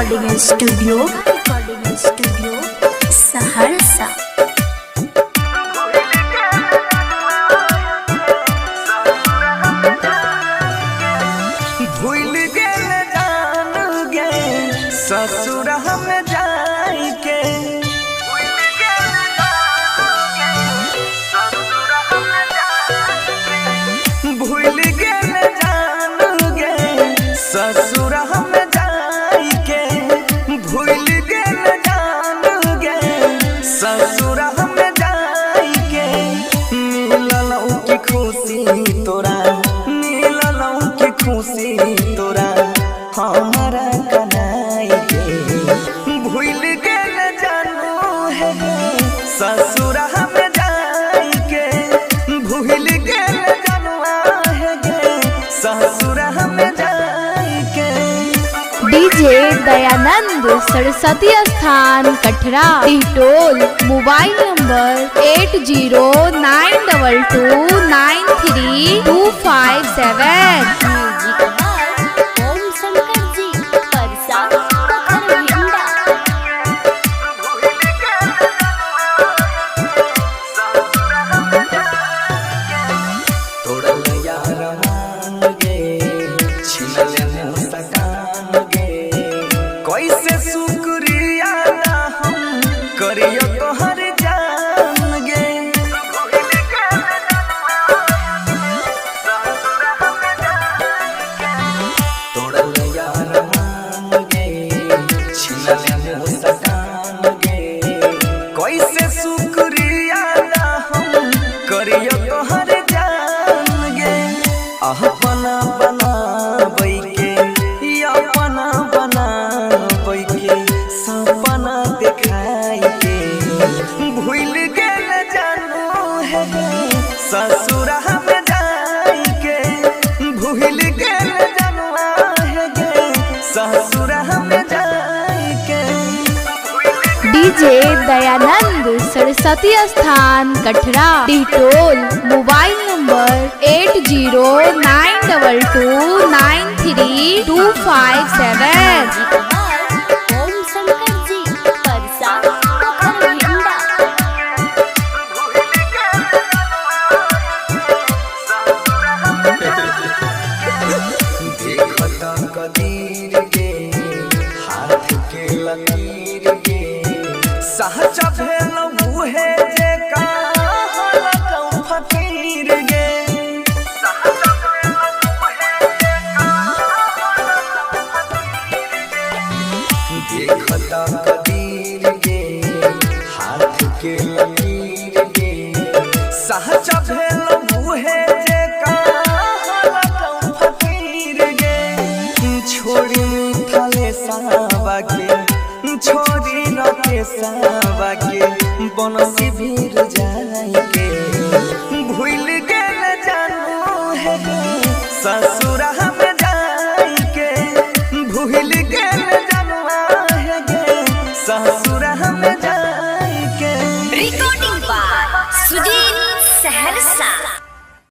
Recording studio Saharsa. भूल गेल जान गे ससुर हम जाई के, भूल गेल जान गे ससुर हम जाई के, भूल गेल जान गे ससुर हम जाई के। मिलल की खुशी तोरा, मिलल की खुशी तोरा हमारा कनाई के। भूल गेल जानू है ससुर हम जाई के, भूल गेल जानवा है ससुर हम जाई के। डीजे दयानंद सरस्वती स्थान कटरा टिटोल। Mobile number 8092293257। ओम शंकर जी परसा पोखर तोड़ल यार मान गे छिनल मुस्कान गे, कैसे शुक्रिया हम करियो तोहर जान गे। तोड़ल यार मान गे छिनल मुस्कान गे, कैसे शुक्रिया हम करियो तोहर जान गे। अपना बनाबै के, अपना बनाबै के सपना दिखाई के। भूल गेल जानू है ससुर हम जाई के, भूल गेल जानवा है ससुर हम जाई के। डीजे दयानंद सरस्वती स्थान कटरा टिटोल। Mobile number 8092293257। ओम शंकर जी परसा पोखर देखत कदीर गे हाथ के लकीर गे, सहचा भेल मुहे जे कहलकौ फकीर गे। देखत कदीर गे हाथ के लकीर गे, सहचा भेल मुहे जे कहलकौ फकीर गे। छोड़ी मिथले सावा के, छोड़ी रखे सावा के बनसी भीर जाई के। भूल गेल जानू है ससुर हम जाई के, भूल गेल जानवा है ससुर हम जाई के। Recording by Sujeet Saharsa.